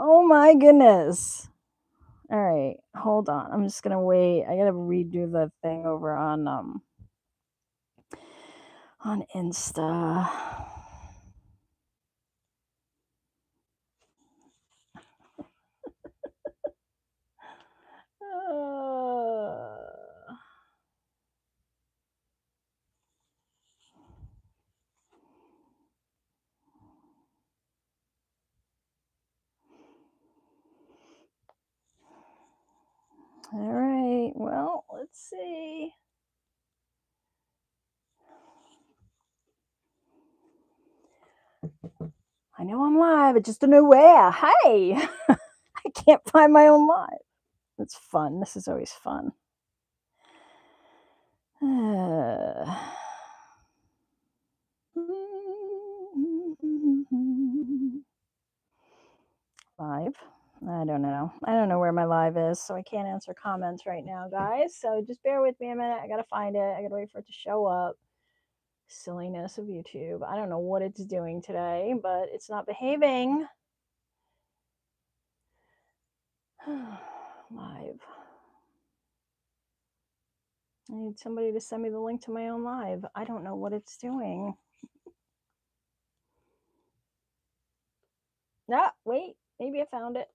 Oh my goodness. All right, hold on. I'm just gonna wait. I gotta redo the thing over on Insta. All right. Well, let's see. I know I'm live. I just don't know where. Hey, I can't find my own live. It's fun. This is always fun. Live. I don't know. I don't know where my live is, so I can't answer comments right now, guys. So just bear with me a minute. I gotta find it. I gotta wait for it to show up. Silliness of YouTube. I don't know what it's doing today, but it's not behaving. Live. I need somebody to send me the link to my own live. I don't know what it's doing. Ah, wait. Maybe I found it.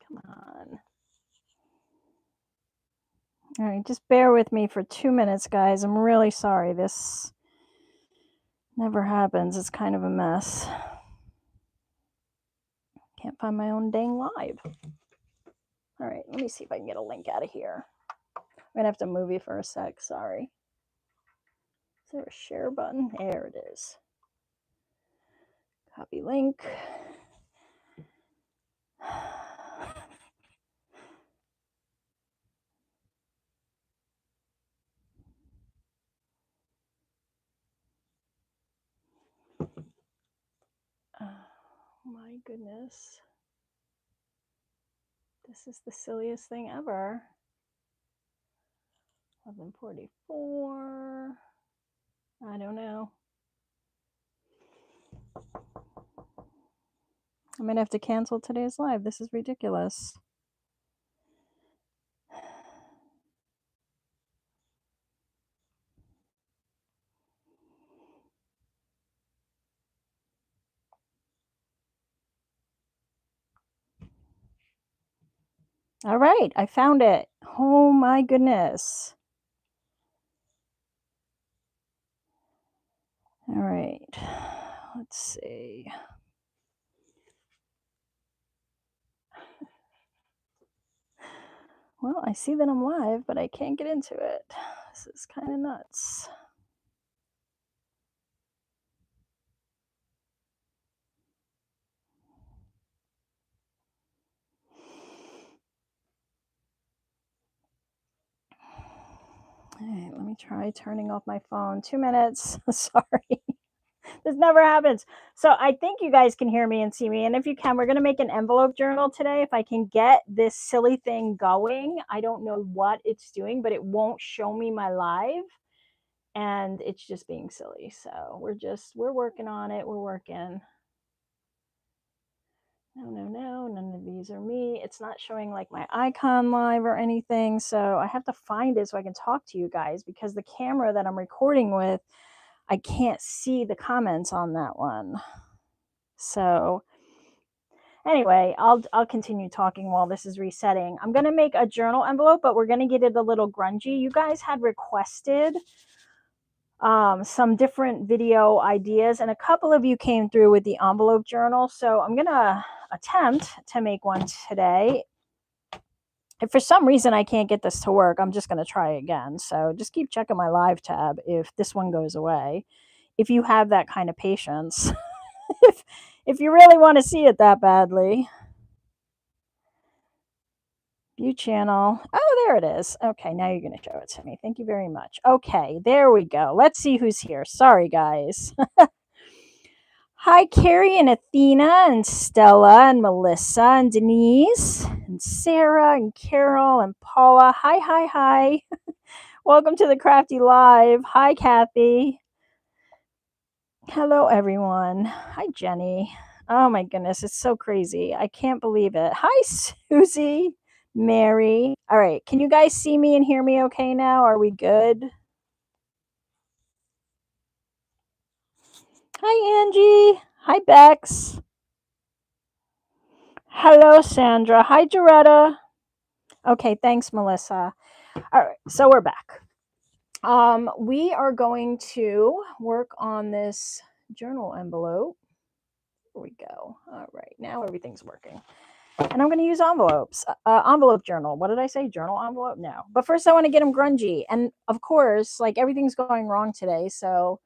Come on. All right, just bear with me for 2 minutes, guys. I'm really sorry. This never happens. It's kind of a mess. Can't find my own dang live. All right, let me see if I can get a link out of here. I'm going to have to move you for a sec. Sorry. Is there a share button? There it is. Copy link. Oh my goodness. This is the silliest thing ever. 11:44. I don't know. I'm going to have to cancel today's live. This is ridiculous. All right, I found it. Oh my goodness. All right, let's see. Well, I see that I'm live, but I can't get into it. This is kind of nuts. All right, let me try turning off my phone. 2 minutes. Sorry. This never happens. So I think you guys can hear me and see me. And if you can, we're going to make an envelope journal today. If I can get this silly thing going, I don't know what it's doing, but it won't show me my live. And it's just being silly. So we're working on it. We're working. No, none of these are me. It's not showing like my icon live or anything. So I have to find it so I can talk to you guys, because the camera that I'm recording with, I can't see the comments on that one. So anyway, I'll continue talking while this is resetting. I'm going to make a journal envelope, but we're going to get it a little grungy. You guys had requested some different video ideas, and a couple of you came through with the envelope journal. So I'm going to attempt to make one today. If for some reason I can't get this to work, I'm just going to try again. So just keep checking my live tab if this one goes away, if you have that kind of patience. if you really want to see it that badly. View channel. Oh, there it is. Okay, now you're going to show it to me. Thank you very much. Okay, there we go. Let's see who's here. Sorry, guys. Hi, Carrie and Athena and Stella and Melissa and Denise and Sarah and Carol and Paula. Hi. Welcome to the Crafty Live. Hi, Kathy. Hello, everyone. Hi, Jenny. Oh my goodness, it's so crazy. I can't believe it. Hi, Susie, Mary. All right, can you guys see me and hear me okay now? Are we good? Hi, Angie. Hi, Bex. Hello, Sandra. Hi, Doretta. Okay, thanks, Melissa. All right, so we're back. We are going to work on this journal envelope. Here we go. All right, now everything's working. And I'm going to use envelopes. Envelope journal. What did I say? Journal envelope? No. But first, I want to get them grungy. And of course, like everything's going wrong today. So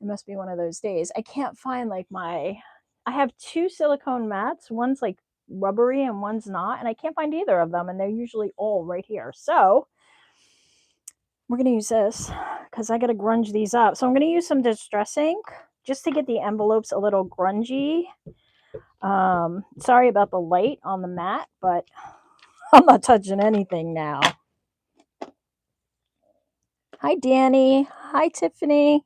it must be one of those days. I can't find like I have two silicone mats. One's like rubbery and one's not. And I can't find either of them. And they're usually all right here. So we're going to use this because I got to grunge these up. So I'm going to use some Distress ink just to get the envelopes a little grungy. Sorry about the light on the mat, but I'm not touching anything now. Hi, Danny. Hi, Tiffany.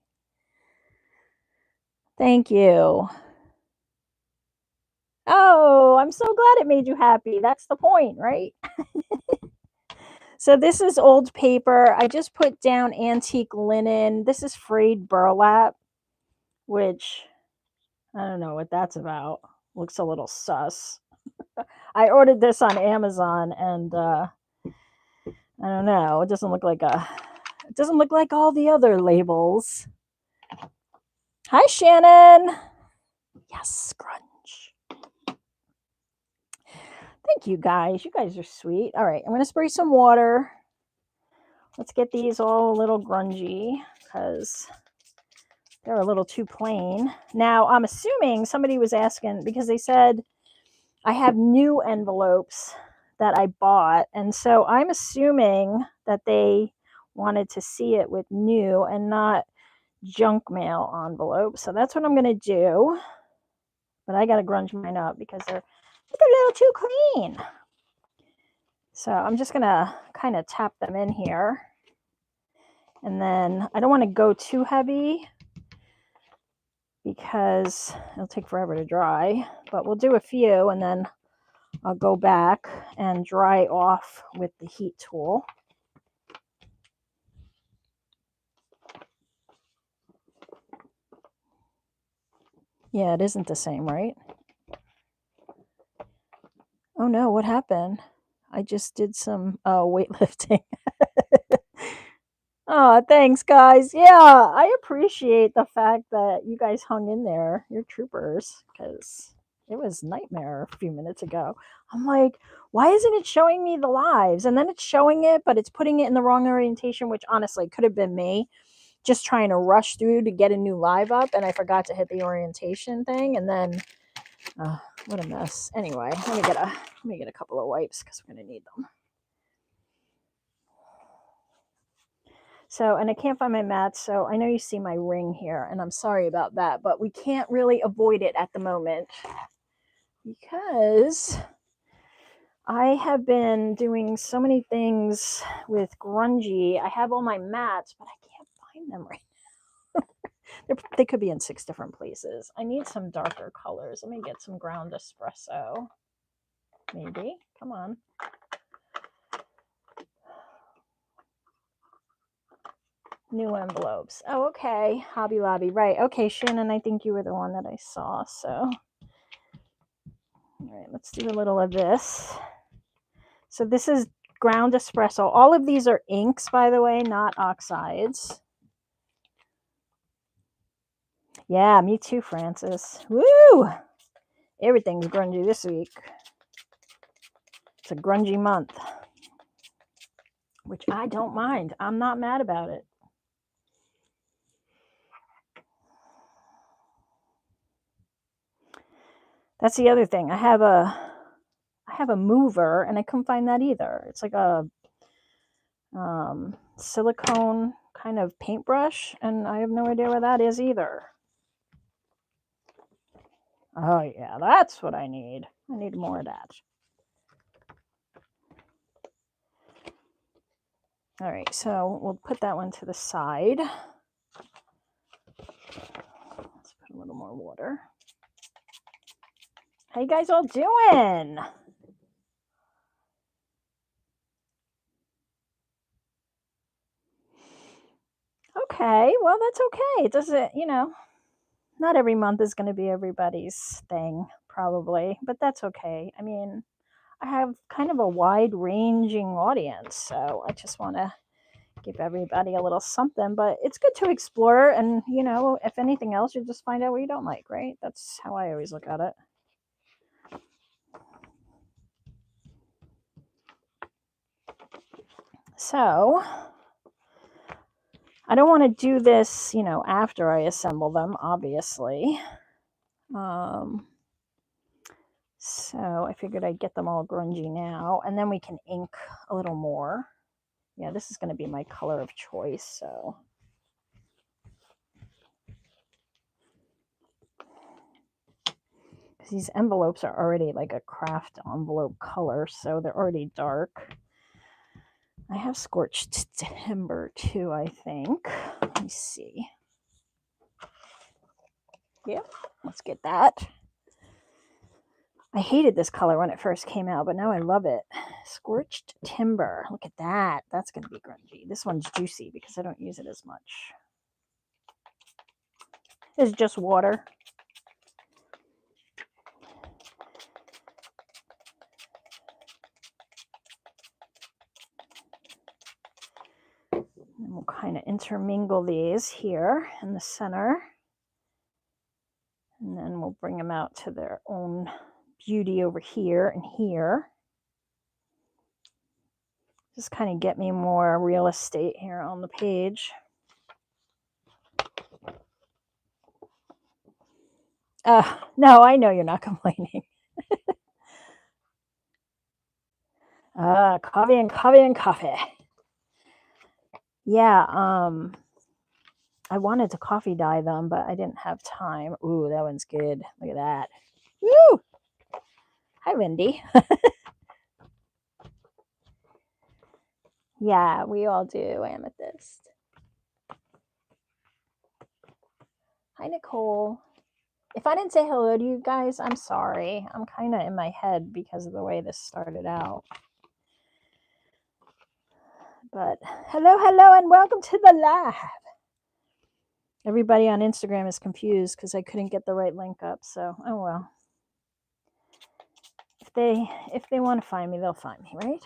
Thank you. Oh, I'm so glad it made you happy. That's the point, right? So this is old paper. I just put down antique linen. This is frayed burlap, which I don't know what that's about. Looks a little sus. I ordered this on Amazon and I don't know. It doesn't look like all the other labels. Hi, Shannon. Yes, grunge. Thank you guys. You guys are sweet. All right, I'm going to spray some water. Let's get these all a little grungy because they're a little too plain. Now, I'm assuming somebody was asking because they said I have new envelopes that I bought. And so I'm assuming that they wanted to see it with new and not junk mail envelopes. So that's what I'm going to do. But I got to grunge mine up because they're a little too clean. So I'm just going to kind of tap them in here. And then I don't want to go too heavy because it'll take forever to dry. But we'll do a few and then I'll go back and dry off with the heat tool. Yeah, it isn't the same, right? Oh no, what happened? I just did some weightlifting. Oh, thanks, guys. Yeah, I appreciate the fact that you guys hung in there. You're troopers, because it was nightmare a few minutes ago. I'm like, why isn't it showing me the lives? And then it's showing it, but it's putting it in the wrong orientation, which honestly could have been me just trying to rush through to get a new live up, and I forgot to hit the orientation thing, and then what a mess. Anyway, let me get a couple of wipes because we're gonna need them. So, and I can't find my mats, so I know you see my ring here, and I'm sorry about that, but we can't really avoid it at the moment because I have been doing so many things with grungy. I have all my mats, but I can't find them right now. They could be in 6 different places. I need some darker colors. Let me get some ground espresso. Maybe. Come on. New envelopes. Oh, okay. Hobby Lobby. Right. Okay, Shannon, I think you were the one that I saw. So, all right, let's do a little of this. So this is ground espresso. All of these are inks, by the way, not oxides. Yeah, me too, Francis. Woo! Everything's grungy this week. It's a grungy month, which I don't mind. I'm not mad about it. That's the other thing. I have a mover, and I couldn't find that either. It's like a silicone kind of paintbrush, and I have no idea where that is either. Oh yeah, that's what I need. I need more of that. All right, so we'll put that one to the side. Let's put Put a little more water. How you guys all doing? Okay, well, that's okay. It doesn't, you know, not every month is going to be everybody's thing, probably, but that's okay. I mean, I have kind of a wide ranging audience, so I just want to give everybody a little something, but it's good to explore. And, you know, if anything else, you just find out what you don't like, right? That's how I always look at it. So I don't want to do this, you know, after I assemble them, obviously. So I figured I'd get them all grungy now, and then we can ink a little more. Yeah, this is going to be my color of choice, so. These envelopes are already like a craft envelope color, so they're already dark. I have scorched timber too, I think. Let me see. Yep, let's get that. I hated this color when it first came out, but now I love it. Scorched timber. Look at that. That's going to be grungy. This one's juicy because I don't use it as much. It's just water. And we'll kind of intermingle these here in the center. And then we'll bring them out to their own beauty over here and here. Just kind of get me more real estate here on the page. No, I know you're not complaining. Coffee and coffee and coffee. Yeah, I wanted to coffee dye them, but I didn't have time. Ooh, that one's good. Look at that. Woo! Hi, Lindy. Yeah, we all do, Amethyst. Hi, Nicole. If I didn't say hello to you guys, I'm sorry. I'm kind of in my head because of the way this started out. But hello, and welcome to the live. Everybody on Instagram is confused because I couldn't get the right link up. So, oh well. If they want to find me, they'll find me, right?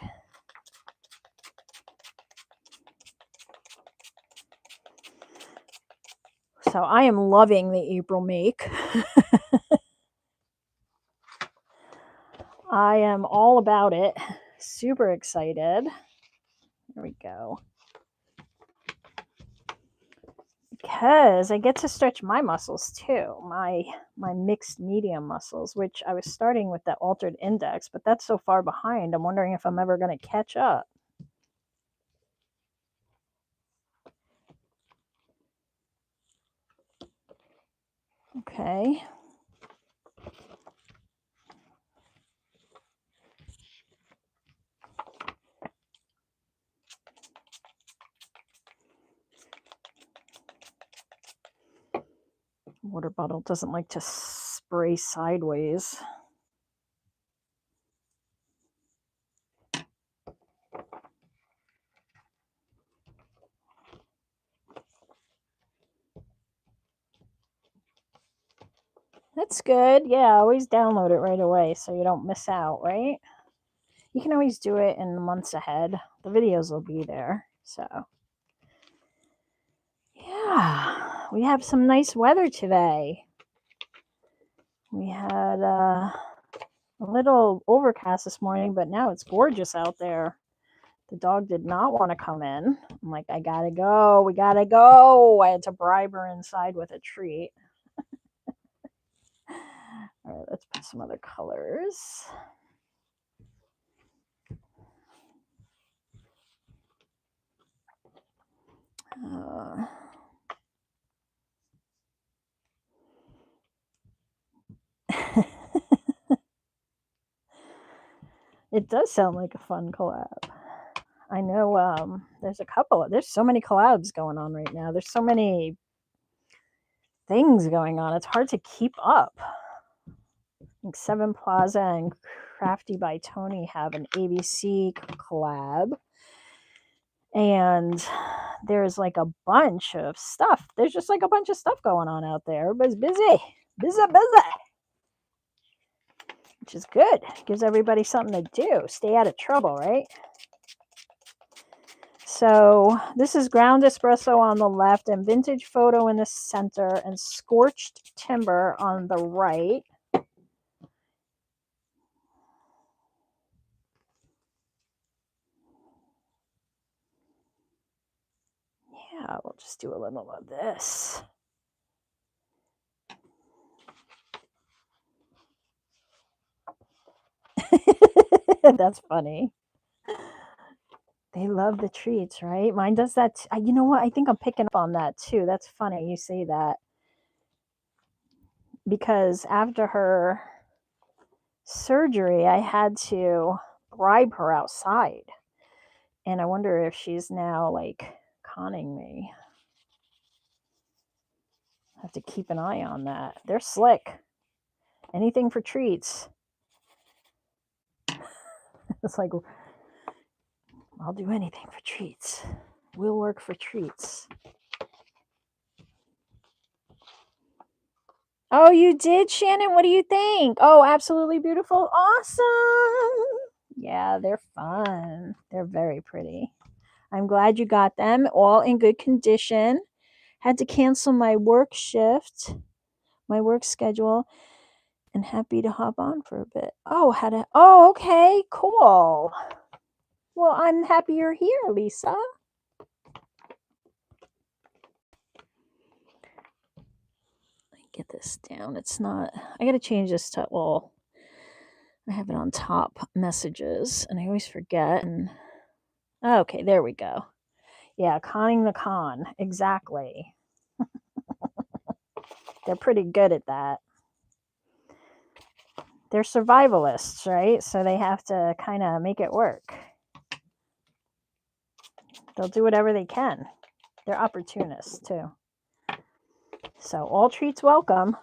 So I am loving the April make. I am all about it. Super excited. There we go. Because I get to stretch my muscles too, my mixed medium muscles, which I was starting with that altered index, but that's so far behind. I'm wondering if I'm ever going to catch up. Okay. Water bottle doesn't like to spray sideways. That's good. Yeah, always download it right away so you don't miss out, right? You can always do it in months ahead. The videos will be there. So, yeah, we have some nice weather today. We had a little overcast this morning, but now it's gorgeous out there. The dog did not want to come in. I'm like, I gotta go. We gotta go. I had to bribe her inside with a treat. All right, let's put some other colors. It does sound like a fun collab. I know there's so many collabs going on right now. There's so many things going on. It's hard to keep up. I think Seven Plaza and Crafty by Tony have an ABC collab. And there's like a bunch of stuff. There's just like a bunch of stuff going on out there. Everybody's busy. Busy. Which is good. Gives everybody something to do. Stay out of trouble, right? So this is ground espresso on the left and vintage photo in the center and scorched timber on the right. Yeah, we'll just do a little of this. That's funny. They love the treats, right? Mine does that. You know what? I think I'm picking up on that too. That's funny you say that. Because after her surgery, I had to bribe her outside. And I wonder if she's now like conning me. I have to keep an eye on that. They're slick. Anything for treats. It's like, I'll do anything for treats. We'll work for treats. Oh, you did, Shannon? What do you think? Oh, absolutely beautiful. Awesome. Yeah, they're fun. They're very pretty. I'm glad you got them all in good condition. Had to cancel my work shift, my work schedule, and happy to hop on for a bit. Oh, okay, cool. Well, I'm happy you're here, Lisa. Get this down. It's not, I got to change this to, well, I have it on top messages and I always forget. And okay, there we go. Yeah, conning the con. Exactly. They're pretty good at that. They're survivalists, right? So they have to kind of make it work. They'll do whatever they can. They're opportunists too. So all treats welcome.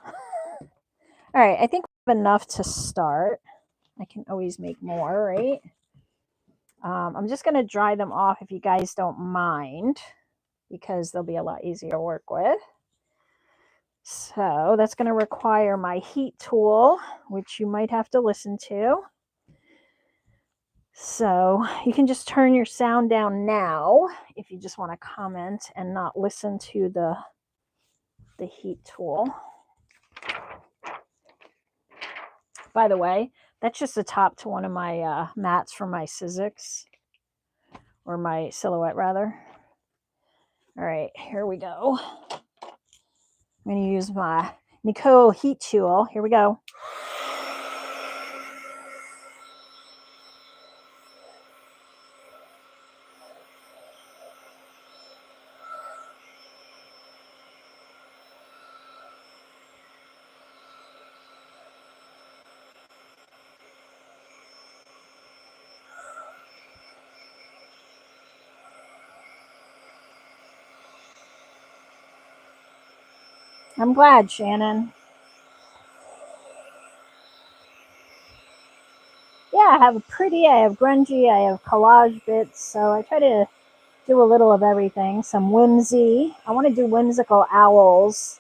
All right, I think we have enough to start. I can always make more, right? I'm just going to dry them off if you guys don't mind, because they'll be a lot easier to work with. So that's going to require my heat tool, which you might have to listen to. So you can just turn your sound down now if you just want to comment and not listen to the heat tool. By the way, that's just the top to one of my mats for my Sizzix, or my silhouette rather. All right, here we go. I'm going to use my Nicole heat tool. Here we go. I'm glad, Shannon. Yeah, I have I have grungy, I have collage bits, so I try to do a little of everything. Some whimsy. I want to do whimsical owls.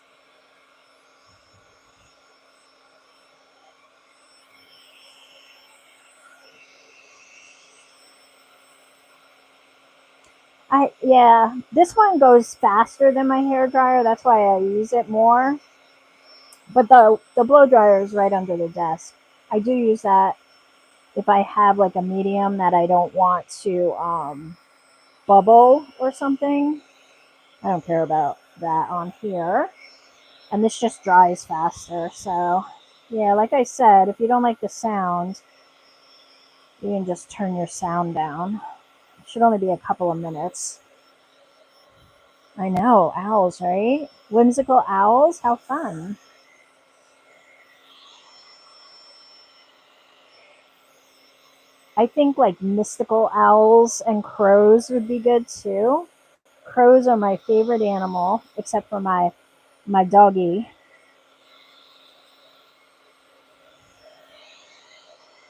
Yeah, this one goes faster than my hair dryer. That's why I use it more. But the blow dryer is right under the desk. I do use that if I have like a medium that I don't want to bubble or something. I don't care about that on here. And this just dries faster. So yeah, like I said, if you don't like the sound, you can just turn your sound down. It should only be a couple of minutes. I know, owls, right? Whimsical owls, how fun. I think like mystical owls and crows would be good too. Crows are my favorite animal, except for my my doggy.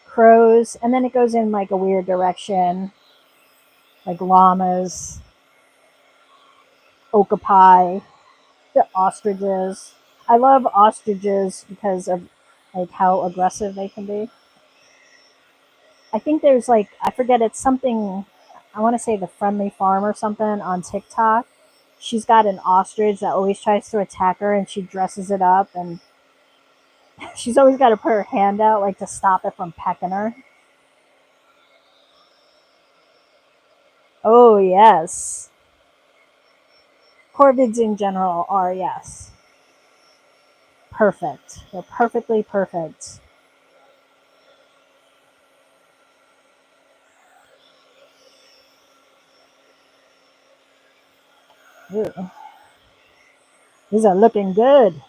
Crows, and then it goes in like a weird direction, like llamas, okapi, the ostriches. I love ostriches because of like how aggressive they can be. I think there's like, I forget, it's something, I want to say the Friendly Farm or something on TikTok. She's got an ostrich that always tries to attack her, and she dresses it up, and she's always got to put her hand out like to stop it from pecking her. Oh yes. Corvids in general are, yes, perfect. They're perfectly perfect. Ew. These are looking good.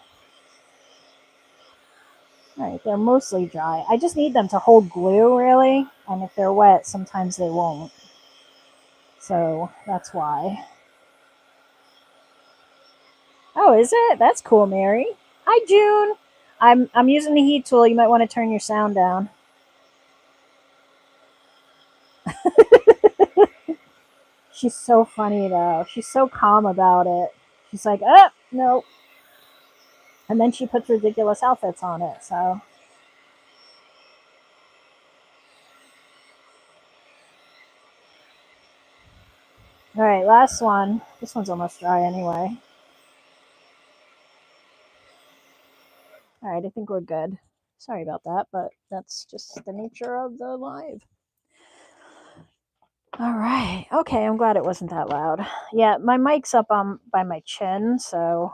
All right, they're mostly dry. I just need them to hold glue, really. And if they're wet, sometimes they won't. So that's why. Oh, is it? That's cool, Mary. Hi, June. I'm using the heat tool. You might want to turn your sound down. She's so funny, though. She's so calm about it. She's like, oh, no. And then she puts ridiculous outfits on it, so. All right, last one. This one's almost dry anyway. All right, I think we're good. Sorry about that, but that's just the nature of the live. All right. Okay, I'm glad it wasn't that loud. Yeah, my mic's up by my chin, so.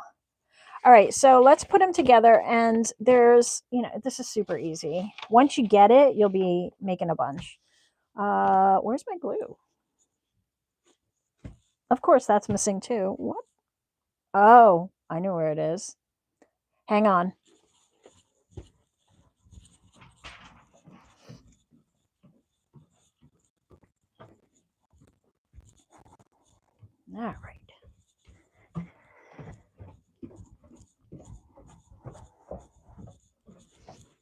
All right, so let's put them together, and there's, this is super easy. Once you get it, you'll be making a bunch. Where's my glue? Of course, that's missing too. What? Oh, I know where it is. Hang on. All right.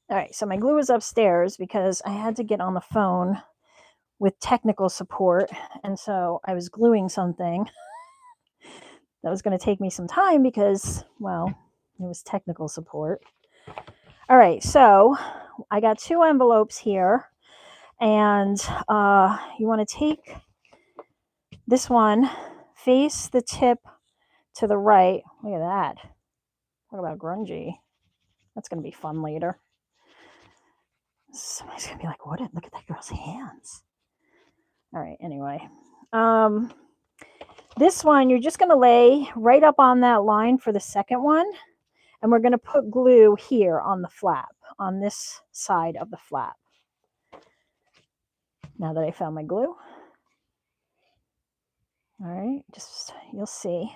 All right, so my glue is upstairs because I had to get on the phone with technical support, and so I was gluing something that was going to take me some time because, well, it was technical support. All right, so I got 2 envelopes here, and you want to take this one, face the tip to the right. Look at that. Talk about grungy. That's going to be fun later. Somebody's going to be like, what? Look at that girl's hands. All right, anyway. This one, you're just going to lay right up on that line for the second one. And we're going to put glue here on the flap, on this side of the flap. Now that I found my glue. All right, just, you'll see.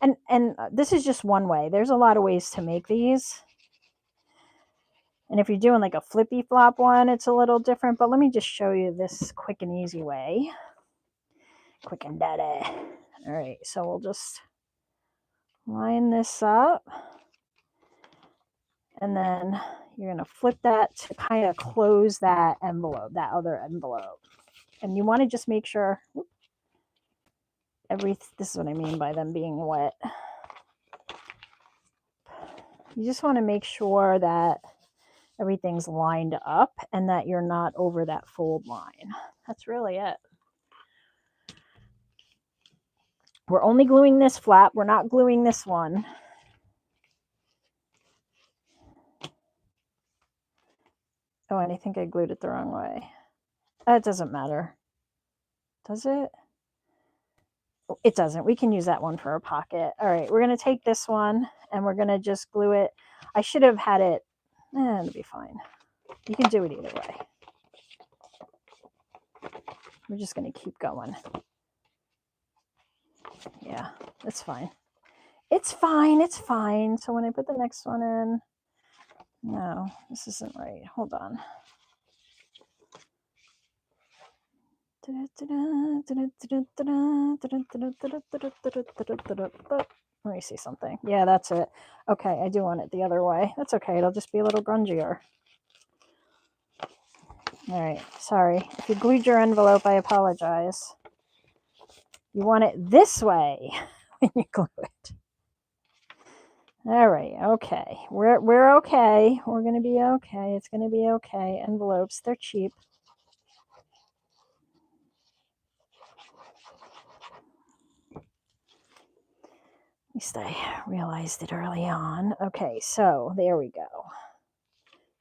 And this is just one way. There's a lot of ways to make these. And if you're doing like a flippy flop one, it's a little different. But let me just show you this quick and easy way. Quick and dirty. All right, so we'll just line this up. And then you're going to flip that to kind of close that envelope, that other envelope. And you want to just make sure, this is what I mean by them being wet. You just want to make sure that everything's lined up and that you're not over that fold line. That's really it. We're only gluing this flap. We're not gluing this one. Oh, and I think I glued it the wrong way. It doesn't matter. Does it? It doesn't. We can use that one for a pocket. All right, we're going to take this one and we're going to just glue it. I should have had it. It'll be fine. You can do it either way. We're just going to keep going. Yeah, it's fine. It's fine. It's fine. So when I put the next one in, no, this isn't right. Hold on. Let me see something. Yeah, that's it. Okay, I do want it the other way. That's okay. It'll just be a little grungier. All right, sorry. If you glued your envelope, I apologize. You want it this way when you glue it. All right, okay. We're okay. We're going to be okay. It's going to be okay. Envelopes, they're cheap. At least I realized it early on. Okay, so there we go.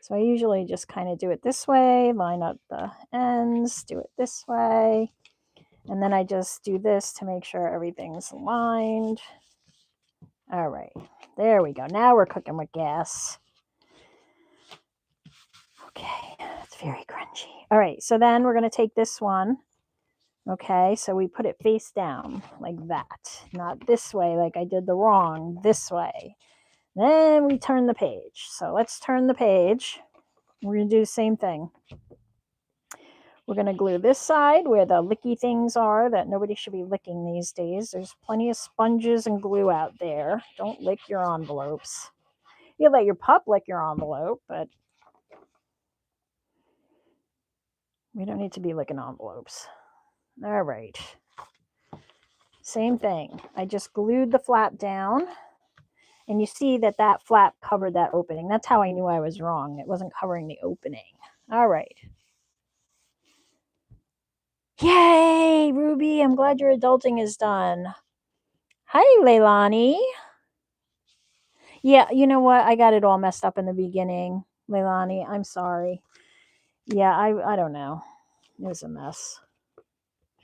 So I usually just kind of do it this way, line up the ends, do it this way. And then I just do this to make sure everything's aligned. All right, there we go. Now we're cooking with gas. Okay, it's very grungy. All right, so then we're going to take this one. Okay, so we put it face down like that. Not this way like I did the wrong, this way. Then we turn the page. So let's turn the page. We're going to do the same thing. We're going to glue this side where the licky things are that nobody should be licking these days. There's plenty of sponges and glue out there. Don't lick your envelopes. You let your pup lick your envelope, but we don't need to be licking envelopes. All right. Same thing. I just glued the flap down. And you see that that flap covered that opening. That's how I knew I was wrong. It wasn't covering the opening. All right. Yay, Ruby. I'm glad your adulting is done. Hi, Leilani. Yeah, you know what? I got it all messed up in the beginning, Leilani. I'm sorry. Yeah, I don't know. It was a mess.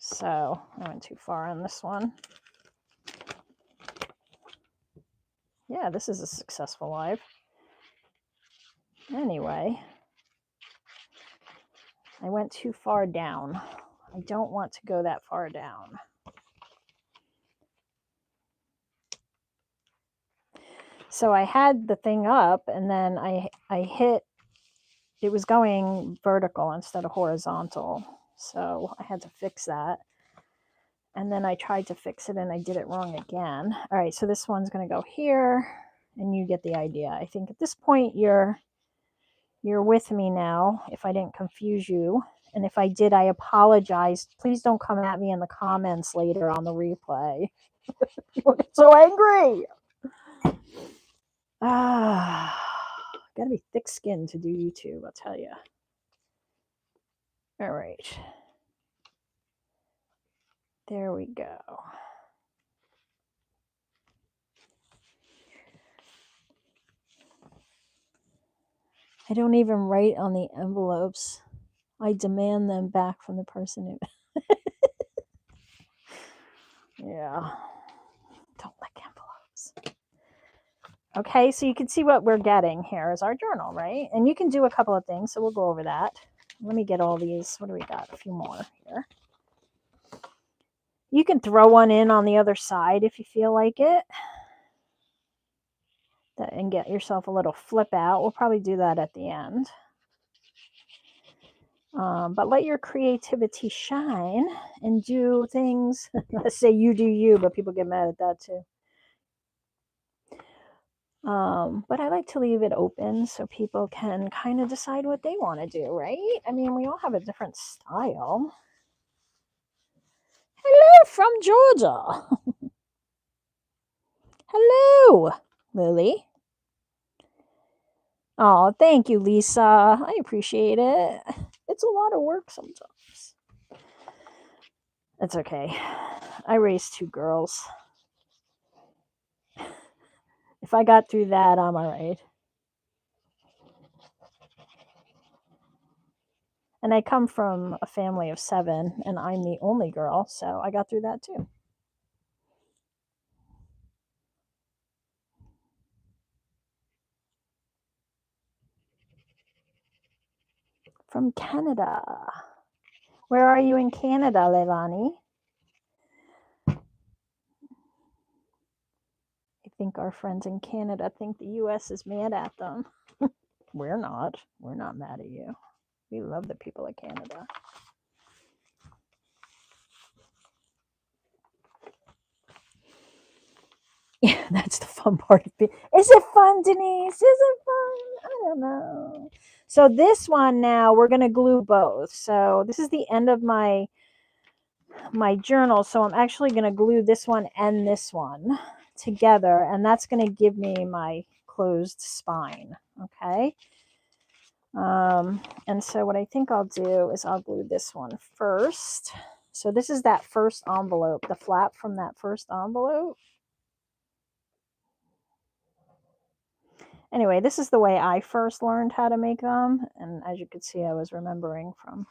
So I went too far on this one. Yeah, this is a successful live. Anyway, I went too far down. I don't want to go that far down. So I had the thing up and then I hit, it was going vertical instead of horizontal. So I had to fix that. And then I tried to fix it and I did it wrong again. All right, so this one's going to go here and you get the idea. I think at this point you're with me now, if I didn't confuse you. And if I did, I apologize. Please don't come at me in the comments later on the replay. People get so angry. Gotta be thick-skinned to do YouTube, I'll tell you. All right. There we go. I don't even write on the envelopes. I demand them back from the person who... Yeah. Don't like envelopes. Okay, so you can see what we're getting here is our journal, right? And you can do a couple of things, so we'll go over that. Let me get all these. What do we got? A few more here. You can throw one in on the other side if you feel like it. And get yourself a little flip out. We'll probably do that at the end. But let your creativity shine and do things. Let's say you do you, but people get mad at that too. But I like to leave it open so people can kind of decide what they want to do, right? I mean, we all have a different style. Hello from Georgia. Hello, Lily. Oh, thank you, Lisa. I appreciate it. It's a lot of work sometimes. It's okay. I raised 2 girls. If I got through that, I'm all right. And I come from a family of 7, and I'm the only girl, so I got through that too. From Canada. Where are you in Canada, Leilani? I think our friends in Canada think the U.S. is mad at them. We're not. We're not mad at you. We love the people of Canada. Yeah, that's the fun part of it. Is it fun, Denise? Is it fun? I don't know. So this one now, we're going to glue both. So this is the end of my journal. So I'm actually going to glue this one and this one together. And that's going to give me my closed spine. Okay. And so what I think I'll do is I'll glue this one first. So this is that first envelope, the flap from that first envelope. Anyway, this is the way I first learned how to make them. And as you can see, I was remembering from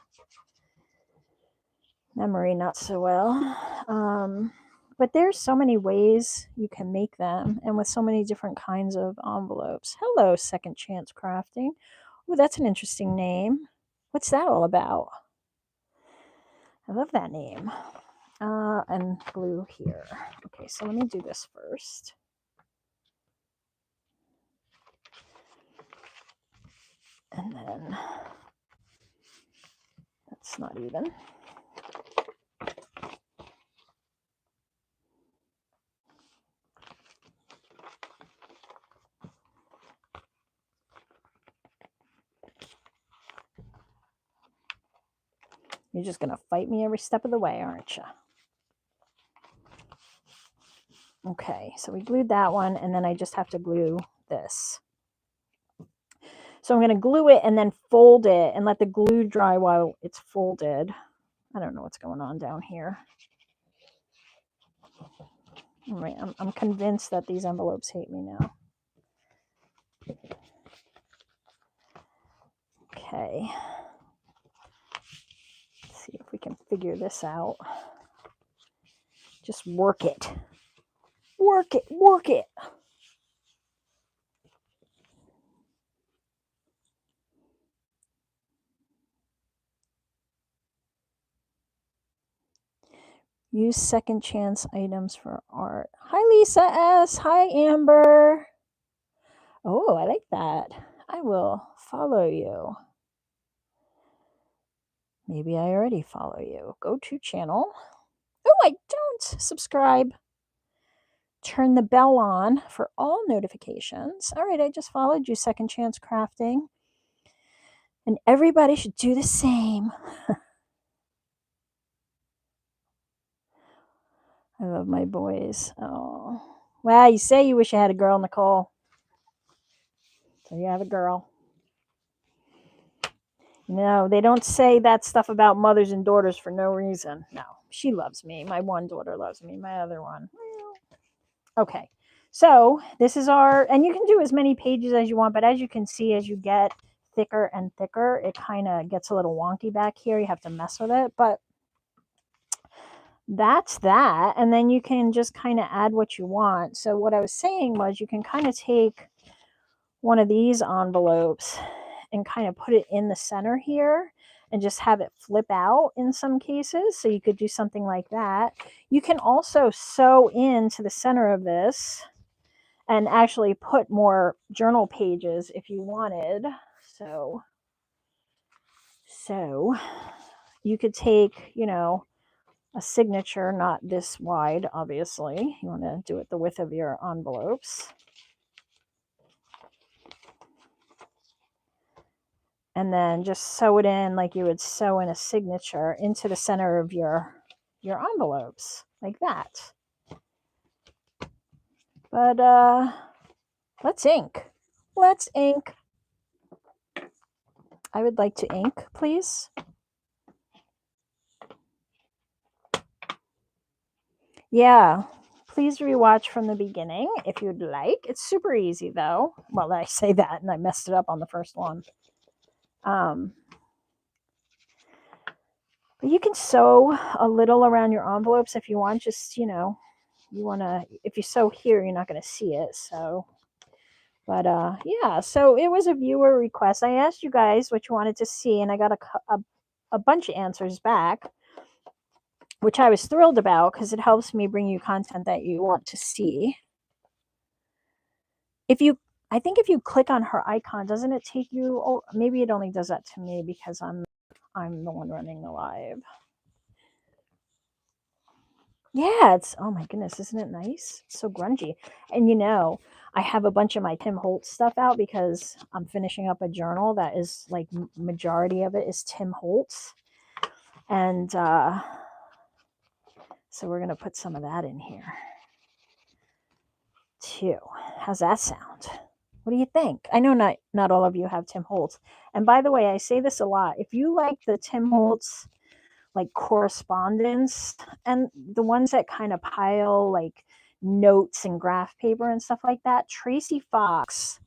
memory not so well. But there's so many ways you can make them, and with so many different kinds of envelopes. Hello, Second Chance Crafting. Oh, that's an interesting name. What's that all about? I love that name. And glue here. Okay, so let me do this first. And then that's not even. You're just going to fight me every step of the way, aren't you? Okay, so we glued that one, and then I just have to glue this. So I'm going to glue it and then fold it and let the glue dry while it's folded. I don't know what's going on down here. All right, I'm convinced that these envelopes hate me now. Okay. Let's see if we can figure this out. Just work it. Work it, work it. Use second chance items for art. Hi, Lisa S. Hi, Amber. Oh, I like that. I will follow you. Maybe I already follow you. Go to channel. Oh, I don't. Subscribe. Turn the bell on for all notifications. All right, I just followed you, Second Chance Crafting. And everybody should do the same. I love my boys. Oh. Wow, you say you wish you had a girl, Nicole. So you have a girl. No, they don't say that stuff about mothers and daughters for no reason. No, she loves me. My one daughter loves me. My other one. Okay, so this is our, and you can do as many pages as you want, but as you can see, as you get thicker and thicker, it kind of gets a little wonky back here. You have to mess with it, but that's that. And then you can just kind of add what you want. So what I was saying was you can kind of take one of these envelopes and kind of put it in the center here and just have it flip out in some cases. So you could do something like that. You can also sew into the center of this and actually put more journal pages if you wanted. So you could take, you know, a signature, not this wide, obviously. You want to do it the width of your envelopes. And then just sew it in like you would sew in a signature into the center of your envelopes, like that. But let's ink. Let's ink. I would like to ink, please. Yeah, please rewatch from the beginning if you'd like. It's super easy though. Well, I say that and I messed it up on the first one. But you can sew a little around your envelopes if you want. Just, you know, you want to, if you sew here, you're not going to see it. So, but yeah, so it was a viewer request. I asked you guys what you wanted to see, and I got a bunch of answers back, which I was thrilled about because it helps me bring you content that you want to see. I think if you click on her icon, doesn't it take you, oh, maybe it only does that to me because I'm the one running the live. Yeah, it's, oh my goodness, isn't it nice? It's so grungy. And you know, I have a bunch of my Tim Holtz stuff out because I'm finishing up a journal that is like majority of it is Tim Holtz. And so we're going to put some of that in here too. How's that sound? What do you think? I know not all of you have Tim Holtz. And by the way, I say this a lot. If you like the Tim Holtz like correspondence and the ones that kind of pile like notes and graph paper and stuff like that, Tracy Fox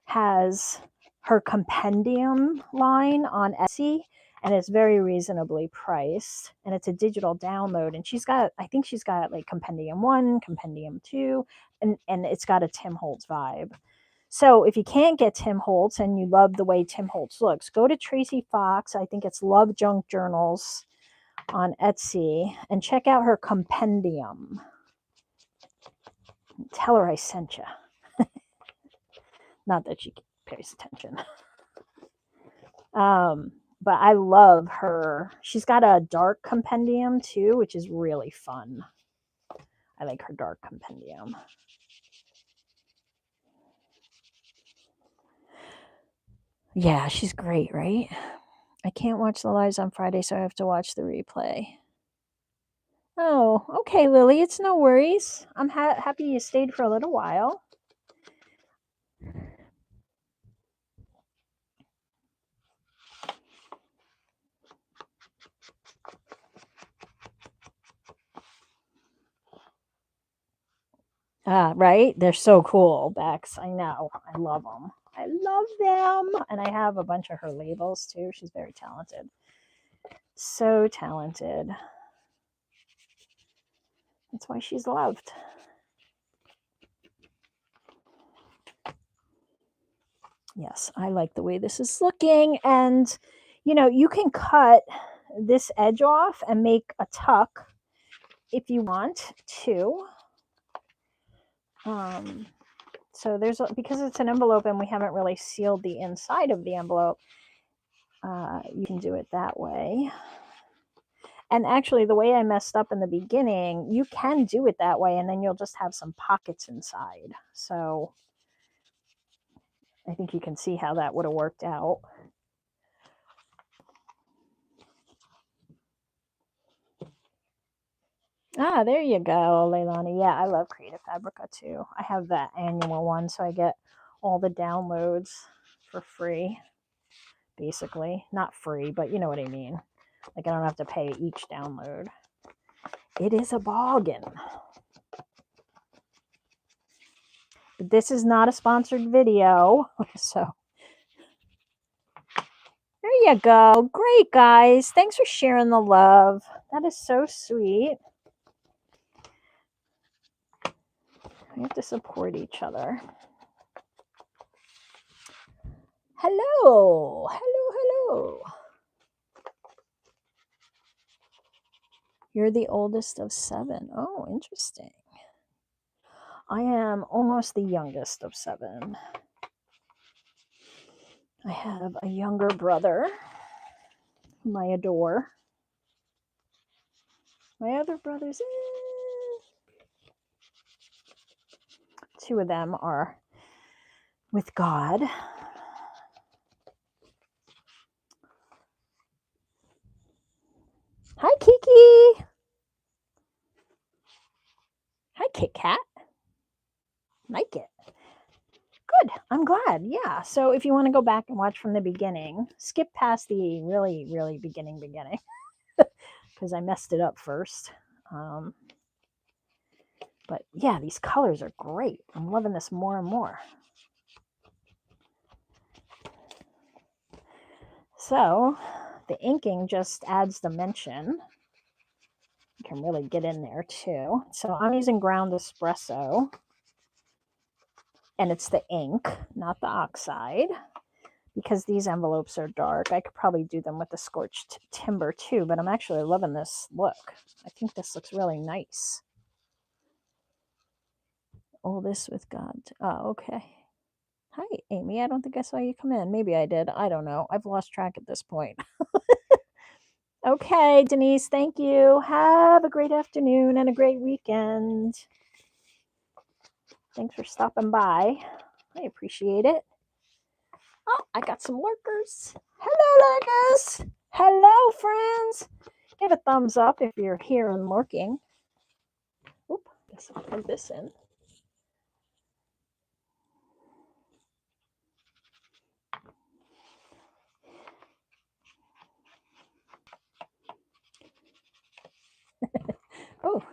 has her compendium line on Etsy, and it's very reasonably priced, and it's a digital download, and I think she's got like compendium 1, compendium 2, and it's got a Tim Holtz vibe. So if you can't get Tim Holtz and you love the way Tim Holtz looks, go to Tracy Fox. I think it's Love Junk Journals on Etsy, and check out her compendium. Tell her I sent you. Not that she pays attention. But I love her. She's got a dark compendium too, which is really fun. I like her dark compendium. Yeah, she's great, right? I can't watch the lives on Friday, so I have to watch the replay. Oh, okay, Lily. It's no worries. I'm happy you stayed for a little while. Right? They're so cool, Bex. I know. I love them. I love them. And I have a bunch of her labels too. She's very talented. So talented. That's why she's loved. Yes, I like the way this is looking. And, you know, you can cut this edge off and make a tuck if you want to. So there's, because it's an envelope and we haven't really sealed the inside of the envelope, you can do it that way. And actually, the way I messed up in the beginning, you can do it that way, and then you'll just have some pockets inside. So I think you can see how that would have worked out. There you go, Leilani. Yeah, I love Creative Fabrica too. I have that annual one, so I get all the downloads for free, basically. Not free, but you know what I mean. Like, I don't have to pay each download. It is a bargain. But this is not a sponsored video, so there you go. Great, guys. Thanks for sharing the love. That is so sweet. We have to support each other. Hello. Hello, hello. You're the oldest of 7. Oh, interesting. I am almost the youngest of 7. I have a younger brother whom I adore. My other brothers, 2 of them are with God. Hi, Kiki. Hi, Kit Kat. Like it. Good. I'm glad. Yeah. So if you want to go back and watch from the beginning, skip past the really, really beginning, because I messed it up first. But yeah, these colors are great. I'm loving this more and more. So the inking just adds dimension. You can really get in there too. So I'm using ground espresso, and it's the ink, not the oxide, because these envelopes are dark. I could probably do them with the scorched timber too, but I'm actually loving this look. I think this looks really nice. All this with God. Oh, okay. Hi, Amy. I don't think I saw you come in. Maybe I did. I don't know. I've lost track at this point. Okay, Denise, thank you. Have a great afternoon and a great weekend. Thanks for stopping by. I appreciate it. Oh, I got some lurkers. Hello, lurkers. Hello, friends. Give a thumbs up if you're here and lurking. Oop, guess I'll plug this in. Oh,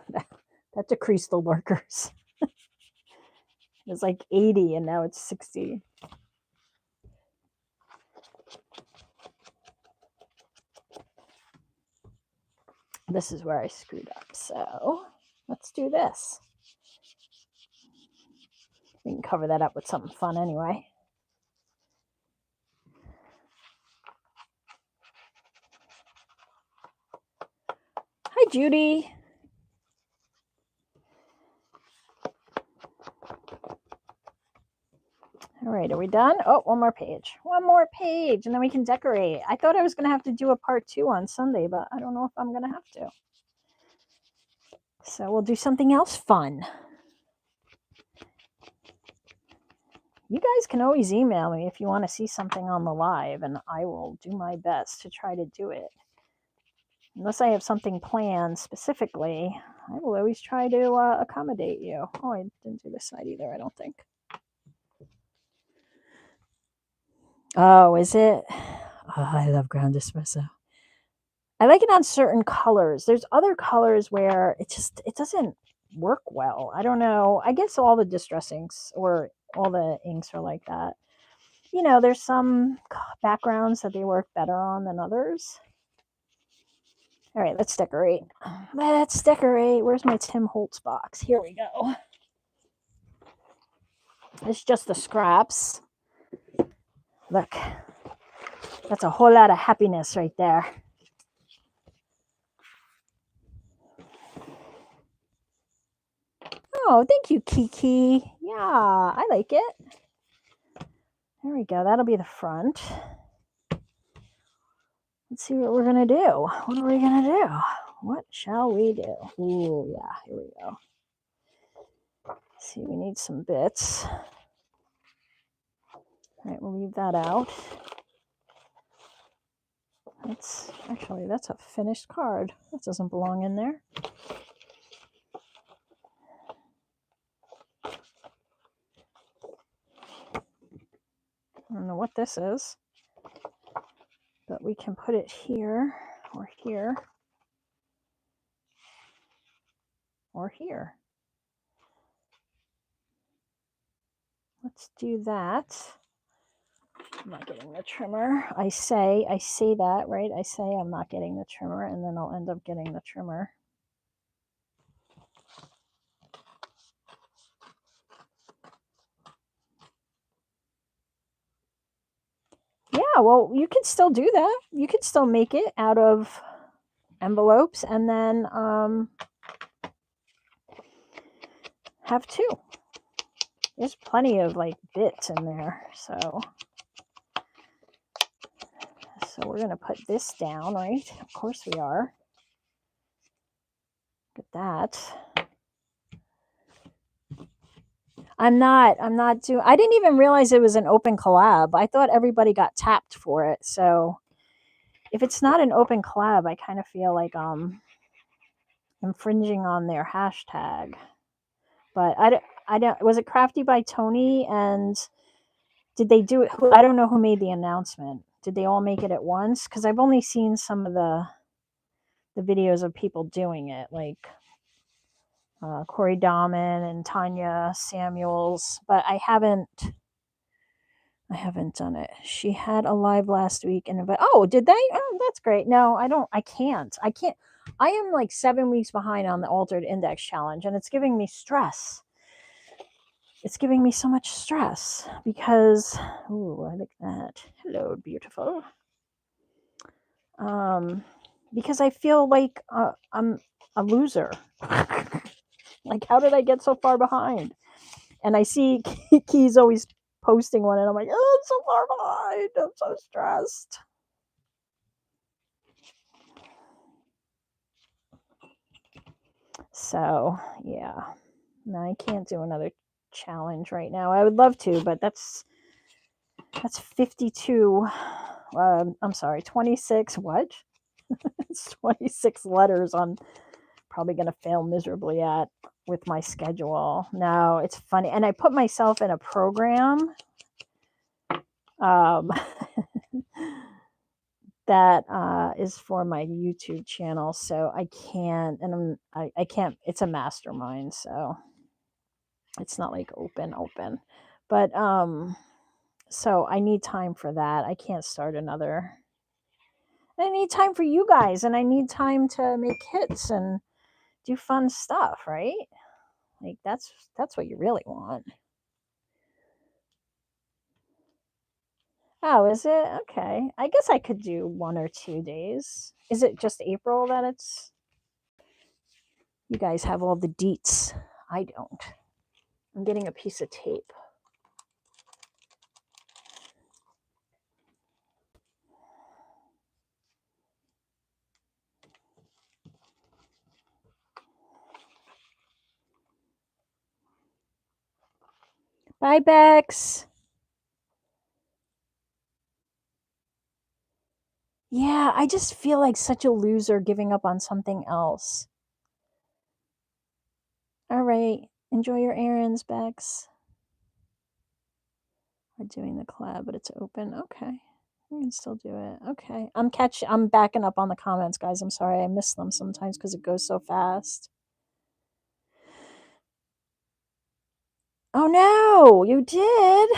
that decreased the lurkers. It was like 80 and now it's 60. This is where I screwed up. So let's do this. We can cover that up with something fun anyway. Hi, Judy. All right, are we done? Oh, one more page. One more page, and then we can decorate. I thought I was going to have to do a part 2 on Sunday, but I don't know if I'm going to have to. So we'll do something else fun. You guys can always email me if you want to see something on the live, and I will do my best to try to do it. Unless I have something planned specifically, I will always try to accommodate you. Oh, I didn't do this side either, I don't think. Oh, is it? Oh, I love ground espresso. I like it on certain colors. There's other colors where it doesn't work well. I don't know. I guess all the distress inks or all the inks are like that. You know, there's some backgrounds that they work better on than others. All right, let's decorate. Let's decorate. Where's my Tim Holtz box? Here we go. It's just the scraps. Look, that's a whole lot of happiness right there. Oh, thank you, Kiki. Yeah, I like it. There we go. That'll be the front. Let's see what we're going to do. What are we going to do? What shall we do? Ooh, yeah, here we go. Let's see, we need some bits. All right, we'll leave that out. That's a finished card. That doesn't belong in there. I don't know what this is, but we can put it here or here or here. Let's do that. I'm not getting the trimmer. I say that, right? I say I'm not getting the trimmer, and then I'll end up getting the trimmer. Yeah, well, you can still do that. You can still make it out of envelopes and then have 2. There's plenty of like bits in there. So we're going to put this down, right? Of course we are. Look at that. I'm not doing, I didn't even realize it was an open collab. I thought everybody got tapped for it. So if it's not an open collab, I kind of feel like infringing on their hashtag. But I don't, was it Crafty by Tony? And did they do it? I don't know who made the announcement. Did they all make it at once? Because I've only seen some of the videos of people doing it, like Corey Dahman and Tanya Samuels, but I haven't done it. She had a live last week, and did they? Oh, that's great. No, I can't. I am like 7 weeks behind on the Altered Index Challenge, and it's giving me stress. It's giving me so much stress because, ooh, I like that. Hello, beautiful. Because I feel like I'm a loser. Like, how did I get so far behind? And I see Key's always posting one, and I'm like, oh, I'm so far behind. I'm so stressed. So yeah, no, I can't do another challenge right now. I would love to, but that's 52. I'm sorry, 26. What? It's 26 letters on. Probably going to fail miserably at with my schedule. No, it's funny, and I put myself in a program that is for my YouTube channel, so I can't, and I can't. It's a mastermind, so it's not like open, but so I need time for that. I can't start another. I need time for you guys, and I need time to make hits and do fun stuff, right? Like that's what you really want. Oh, is it? Okay. I guess I could do 1 or 2 days. Is it just April that it's... You guys have all the deets. I don't. I'm getting a piece of tape. Bye, Bex. Yeah, I just feel like such a loser giving up on something else. All right. Enjoy your errands, Bex. We're doing the collab, but it's open. Okay. We can still do it. Okay. I'm backing up on the comments, guys. I'm sorry. I miss them sometimes because it goes so fast. Oh no, you did.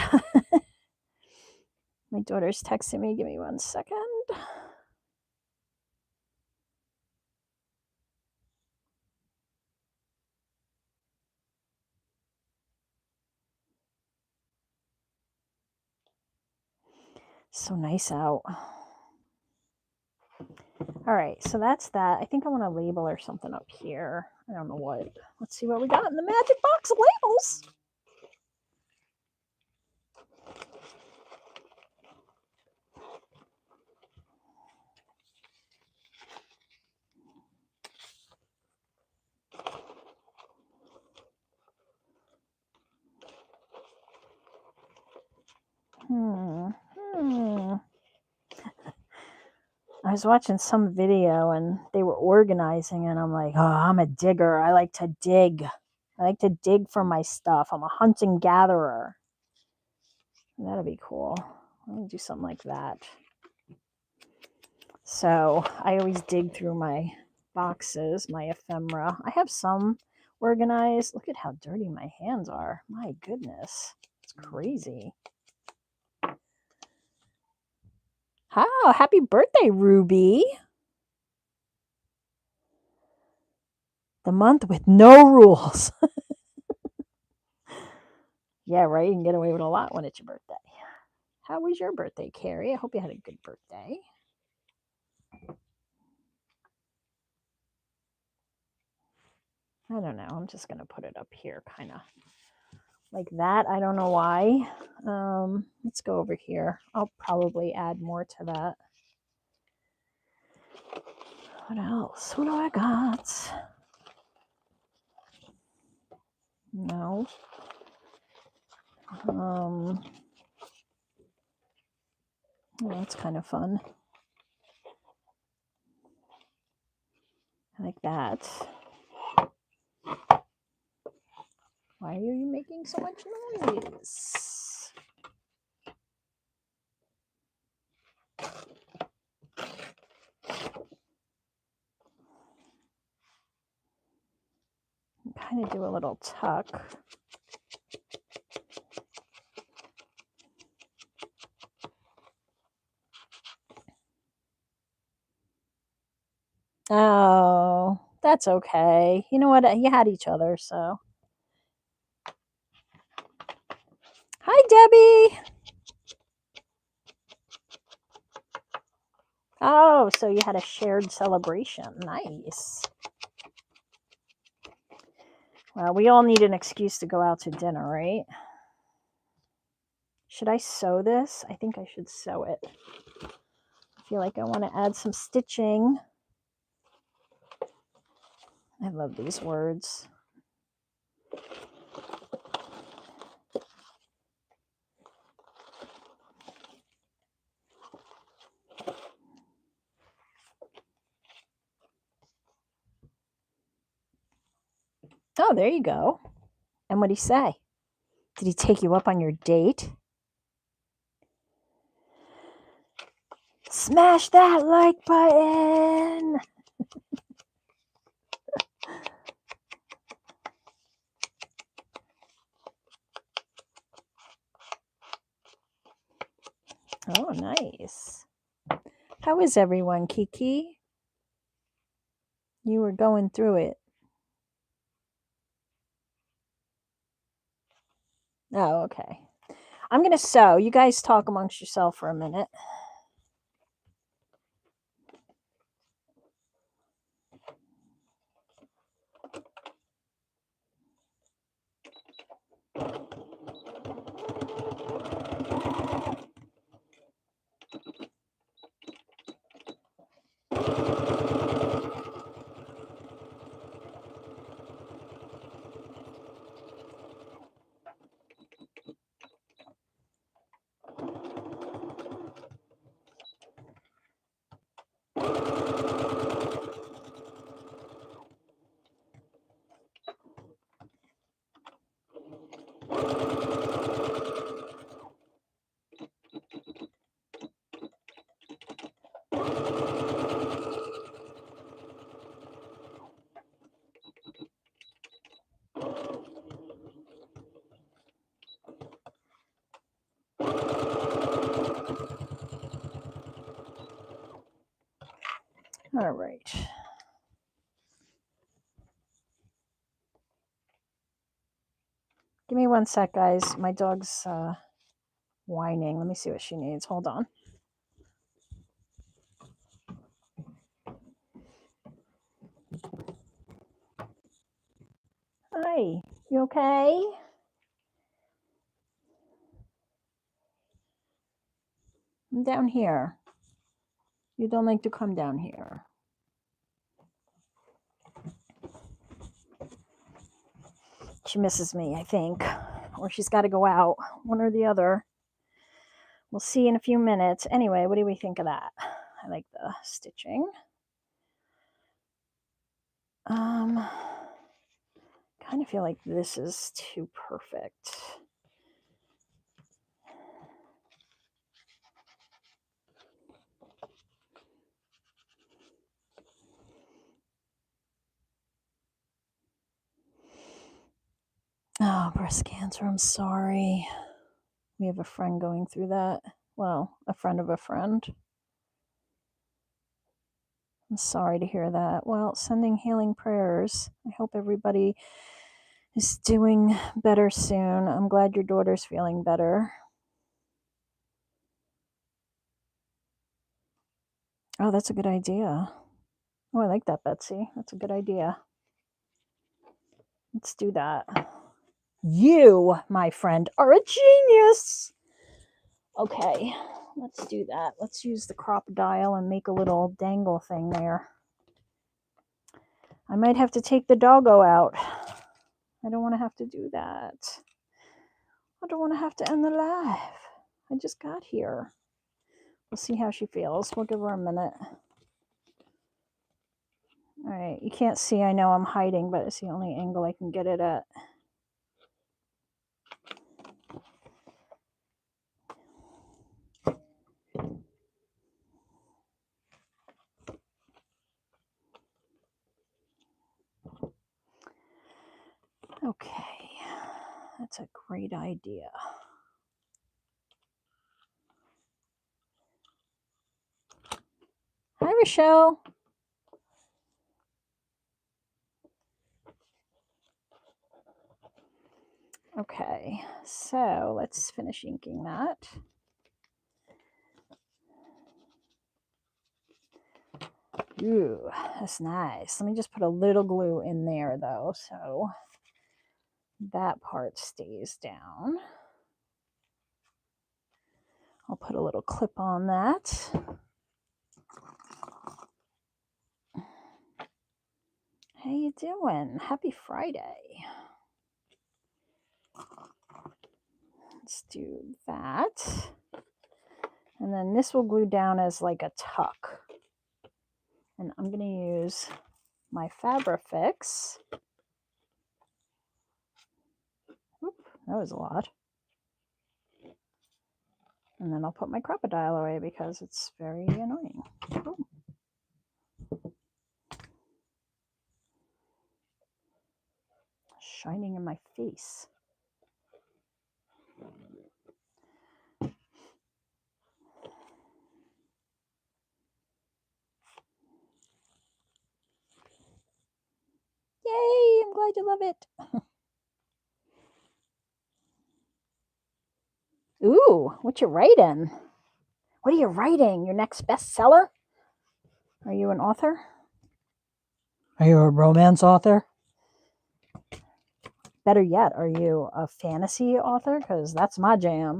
My daughter's texting me. Give me 1 second. So nice out. All right, so that's that. I think I want a label or something up here. I don't know what. Let's see what we got in the magic box of labels. I was watching some video and they were organizing, and I'm like, oh, I'm a digger. I like to dig. I like to dig for my stuff. I'm a hunt and gatherer. That'll be cool. I'm gonna do something like that. So I always dig through my boxes, my ephemera. I have some organized. Look at how dirty my hands are. My goodness. It's crazy. Oh, happy birthday, Ruby. The month with no rules. Yeah, right. You can get away with a lot when it's your birthday. How was your birthday, Carrie? I hope you had a good birthday. I don't know. I'm just going to put it up here kind of like that. I don't know why. Let's go over here. I'll probably add more to that. What else? What do I got? No. Oh, that's kind of fun. I like that. Why are you making so much noise? Kind of do a little tuck. Oh, that's okay. You know what? You had each other, so. Hi, Debbie. Oh, so you had a shared celebration. Nice. Well, we all need an excuse to go out to dinner, right? Should I sew this? I think I should sew it. I feel like I want to add some stitching. I love these words. Oh, there you go. And what'd he say? Did he take you up on your date? Smash that like button. Oh, nice. How is everyone, Kiki? You were going through it. Oh, okay. I'm going to sew. You guys talk amongst yourself for a minute. All right. Give me one sec, guys. My dog's whining. Let me see what she needs. Hold on. Hi. You okay? I'm down here. You don't like to come down here. She misses me, I think. Or she's got to go out. One or the other. We'll see in a few minutes. Anyway, what do we think of that? I like the stitching. Kind of feel like this is too perfect. Oh, breast cancer, I'm sorry. We have a friend going through that. Well, a friend of a friend. I'm sorry to hear that. Well, sending healing prayers. I hope everybody is doing better soon. I'm glad your daughter's feeling better. Oh, that's a good idea. Oh, I like that, Betsy. That's a good idea. Let's do that. You, my friend, are a genius. Okay, let's do that. Let's use the crop dial and make a little dangle thing there. I might have to take the doggo out. I don't want to have to do that. I don't want to have to end the live. I just got here. We'll see how she feels. We'll give her a minute. All right, you can't see. I know I'm hiding, but it's the only angle I can get it at. Okay, that's a great idea. Hi, Rochelle. Okay, so let's finish inking that. Ooh, that's nice. Let me just put a little glue in there, though, so that part stays down. I'll put a little clip on that. How you doing? Happy Friday. Let's do that. And then this will glue down as like a tuck. And I'm going to use my Fabrifix. Oop, that was a lot. And then I'll put my crocodile away because it's very annoying. Oh. Shining in my face. Yay, I'm glad you love it. Ooh, what you writing? What are you writing? Your next bestseller? Are you an author? Are you a romance author? Better yet, are you a fantasy author? Because that's my jam.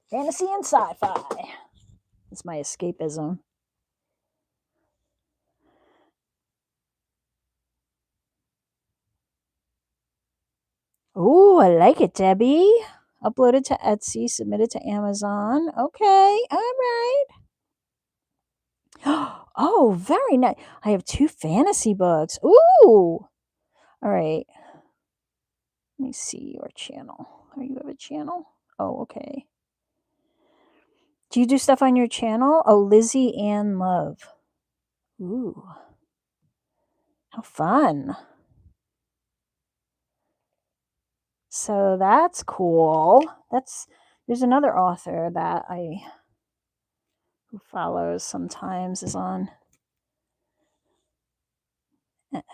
Fantasy and sci-fi. It's my escapism. Ooh, I like it, Debbie. Uploaded to Etsy, submitted to Amazon. Okay, all right. Oh, very nice. I have 2 fantasy books. Ooh. All right. Let me see your channel. Oh, you have a channel? Oh, okay. Do you do stuff on your channel? Oh, Lizzie Ann Love. Ooh. How fun. So that's cool. There's another author that who follows sometimes is on,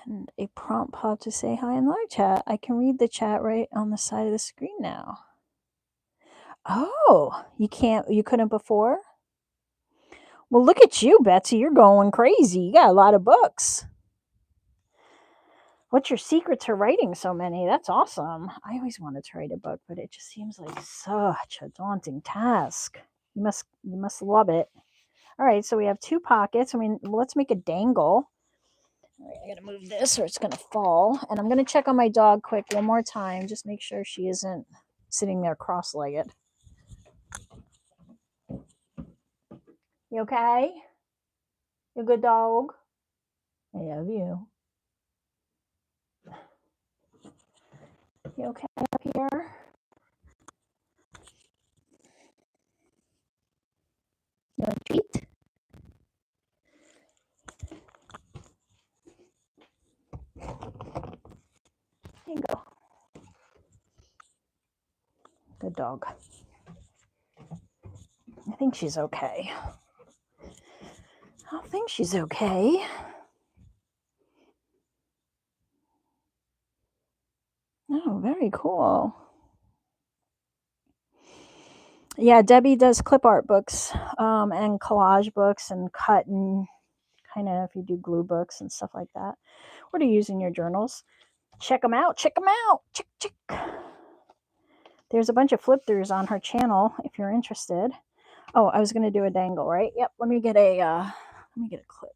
and a prompt pop to say hi in live chat. I can read the chat right on the side of the screen now. Oh, you couldn't before? Well, look at you, Betsy. You're going crazy. You got a lot of books. What's your secret to writing so many? That's awesome. I always wanted to write a book, but it just seems like such a daunting task. You must love it. All right, so we have 2 pockets. I mean, let's make a dangle. All right, I gotta move this or it's gonna fall. And I'm gonna check on my dog quick one more time. Just make sure she isn't sitting there cross-legged. You okay? You a good dog? I love you. You okay up here? You want a treat? Here you go. Good dog. I think she's okay. I think she's okay. Oh, very cool. Yeah, Debbie does clip art books and collage books and cut and kind of if you do glue books and stuff like that. What are you using your journals? Check them out. Check them out. Check. There's a bunch of flip throughs on her channel if you're interested. Oh, I was gonna do a dangle, right? Yep. Let me get a clip.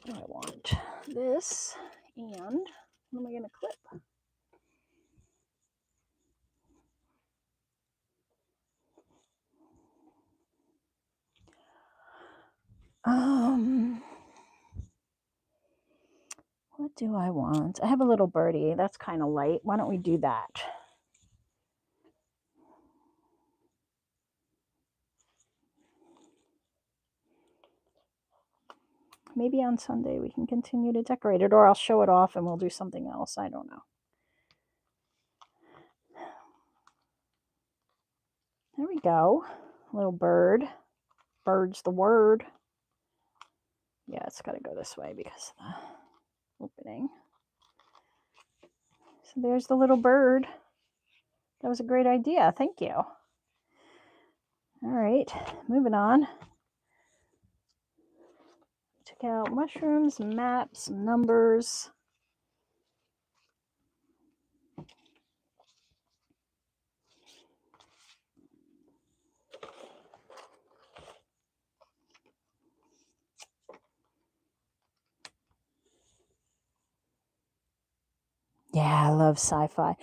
What do I want? This and what am I gonna clip? What do I want? I have a little birdie. That's kind of light. Why don't we do that? Maybe on Sunday we can continue to decorate it, or I'll show it off and we'll do something else. I don't know. There we go. Little bird. Bird's the word. Yeah, it's got to go this way because of the opening. So there's the little bird. That was a great idea. Thank you. All right, moving on. Check out mushrooms, maps, numbers. I love sci-fi.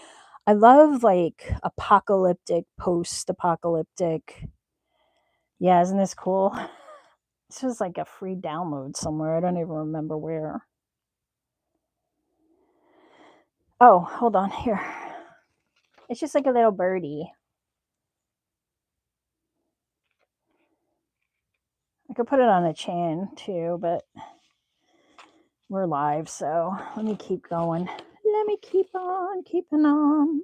I love like apocalyptic, post-apocalyptic. Yeah, isn't this cool? This was like a free download somewhere. I don't even remember where. Oh, hold on here. It's just like a little birdie. I could put it on a chain too, but we're live, so let me keep going. Let me keep on keeping on.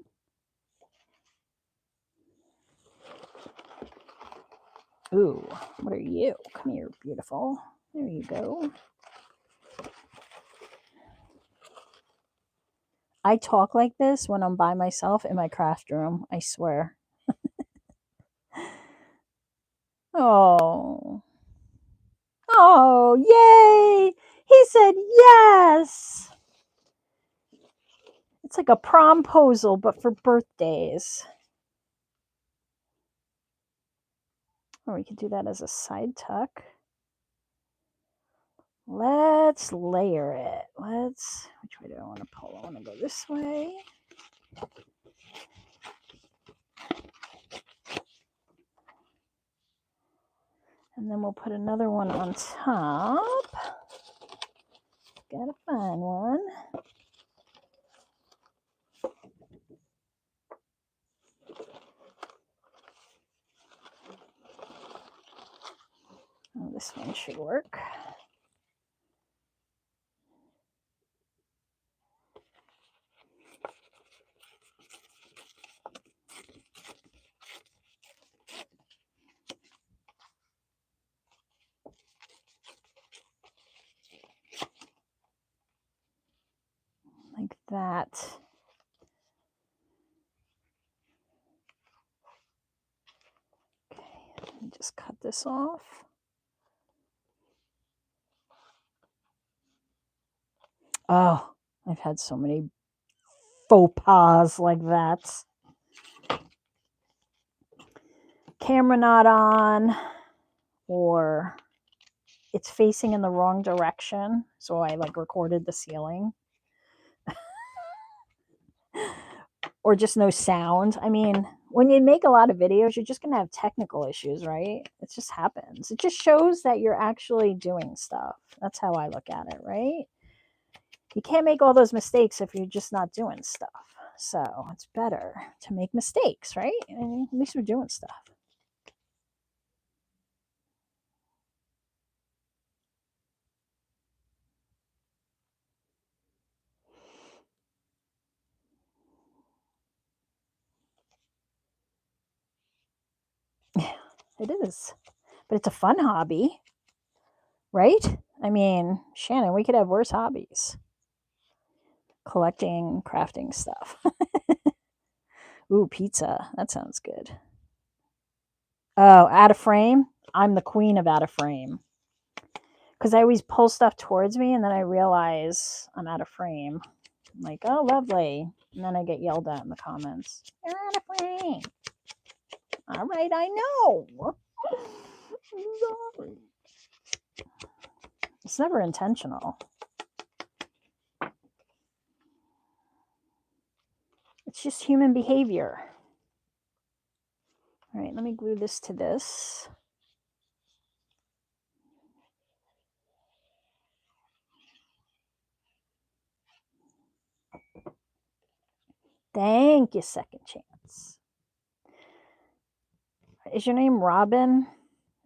Ooh, what are you? Come here, beautiful. There you go. I talk like this when I'm by myself in my craft room, I swear. Oh. Oh, yay! He said yes! It's like a promposal, but for birthdays. Or we could do that as a side tuck. Let's layer it. Which way do I want to pull? I want to go this way. And then we'll put another one on top. Gotta find one. Oh, this one should work. Like that. Okay, let me just cut this off. Oh, I've had so many faux pas like that. Camera not on, or it's facing in the wrong direction. So I like recorded the ceiling. Or just no sound. I mean, when you make a lot of videos, you're just going to have technical issues, right? It just happens. It just shows that you're actually doing stuff. That's how I look at it, right? You can't make all those mistakes if you're just not doing stuff. So it's better to make mistakes, right? And at least we're doing stuff. It is. But it's a fun hobby, right? I mean, Shannon, we could have worse hobbies. Collecting, crafting stuff. Ooh, pizza. That sounds good. Oh, out of frame? I'm the queen of out of frame. Because I always pull stuff towards me and then I realize I'm out of frame. I'm like, oh, lovely. And then I get yelled at in the comments. You're out of frame. All right, I know. Sorry. It's never intentional. It's just human behavior. All right, let me glue this to this. Thank you, Second Chance. Is your name Robin?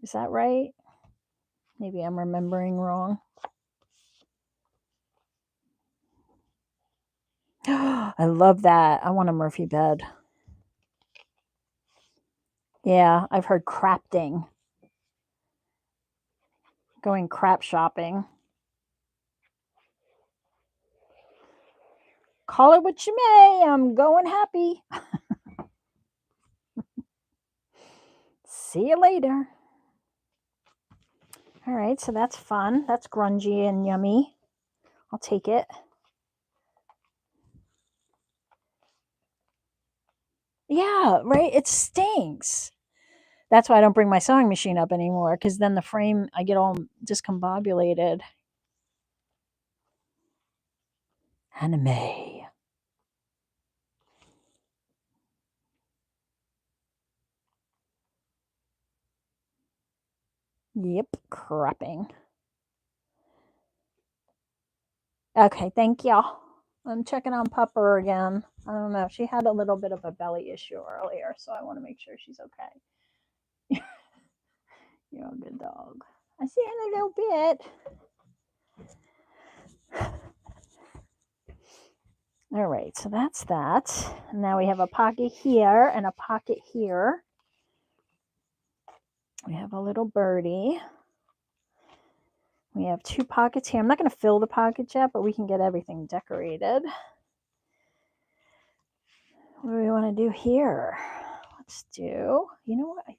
Is that right? Maybe I'm remembering wrong. I love that. I want a Murphy bed. Yeah, I've heard crafting. Going crap shopping. Call it what you may. I'm going happy. See you later. All right, so that's fun. That's grungy and yummy. I'll take it. Yeah, right? It stinks. That's why I don't bring my sewing machine up anymore, because then the frame, I get all discombobulated. Anime. Yep, cropping. Okay, thank y'all. I'm checking on Pupper again. I don't know. She had a little bit of a belly issue earlier, so I want to make sure she's okay. You're a good dog. I see her in a little bit. All right, so that's that. Now we have a pocket here and a pocket here. We have a little birdie. We have 2 pockets here. I'm not going to fill the pockets yet, but we can get everything decorated. What do we want to do here? Let's do, you know what? I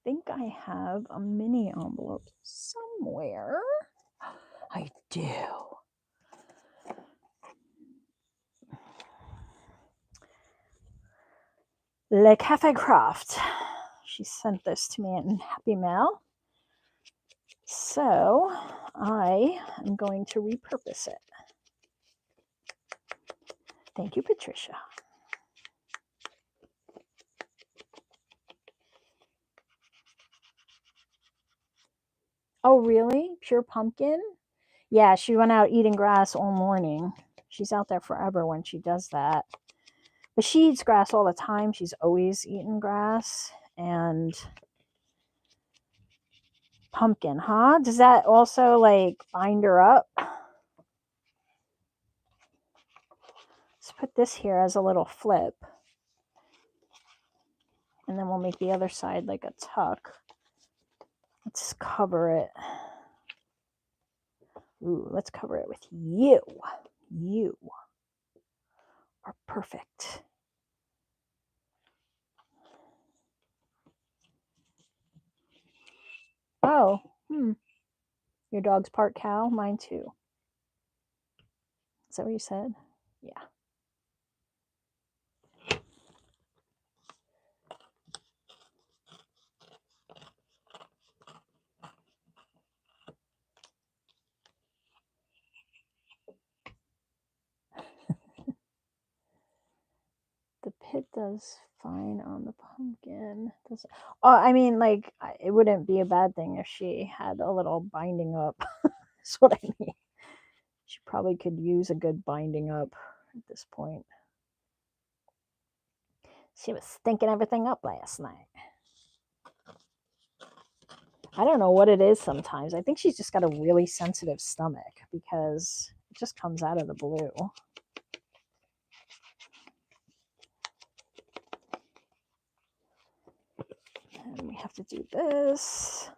think I have a mini envelope somewhere. I do. Le Cafe Craft. She sent this to me in Happy Mail. So I am going to repurpose it. Thank you, Patricia. Oh, really? Pure pumpkin? Yeah, she went out eating grass all morning. She's out there forever when she does that. But she eats grass all the time. She's always eaten grass. And pumpkin, huh? Does that also like bind her up? Let's put this here as a little flip. And then we'll make the other side like a tuck. Let's cover it. Ooh, let's cover it with you. You are perfect. Oh, your dog's part cow? Mine too. Is that what you said? Yeah. The pit does fine on the pumpkin. Oh, I mean, like, it wouldn't be a bad thing if she had a little binding up. That's what I mean. She probably could use a good binding up at this point. She was stinking everything up last night. I don't know what it is sometimes. I think she's just got a really sensitive stomach because it just comes out of the blue. And we have to do this.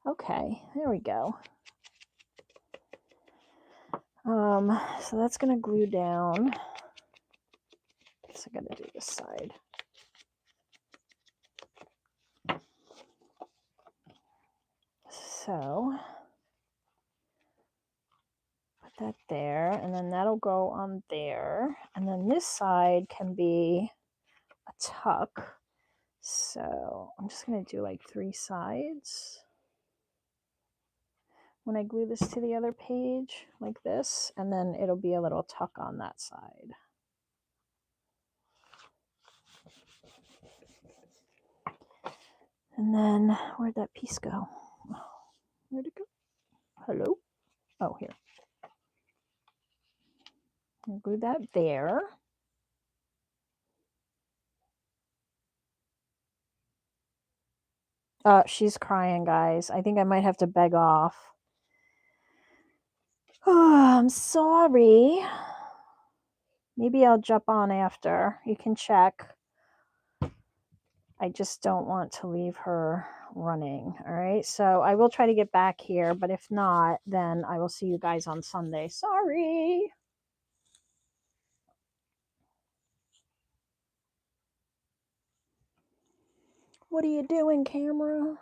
Okay, there we go. So that's gonna glue down. So I gotta do this side. So put that there, and then that'll go on there. And then this side can be a tuck. So I'm just gonna do like 3 sides. When I glue this to the other page like this, and then it'll be a little tuck on that side. And then where'd that piece go? Where'd it go? Hello? Oh, here. I'll glue that there. She's crying, guys. I think I might have to beg off. Oh, I'm sorry. Maybe I'll jump on after. You can check. I just don't want to leave her running. All right. So I will try to get back here, but if not, then I will see you guys on Sunday. Sorry. What are you doing, camera?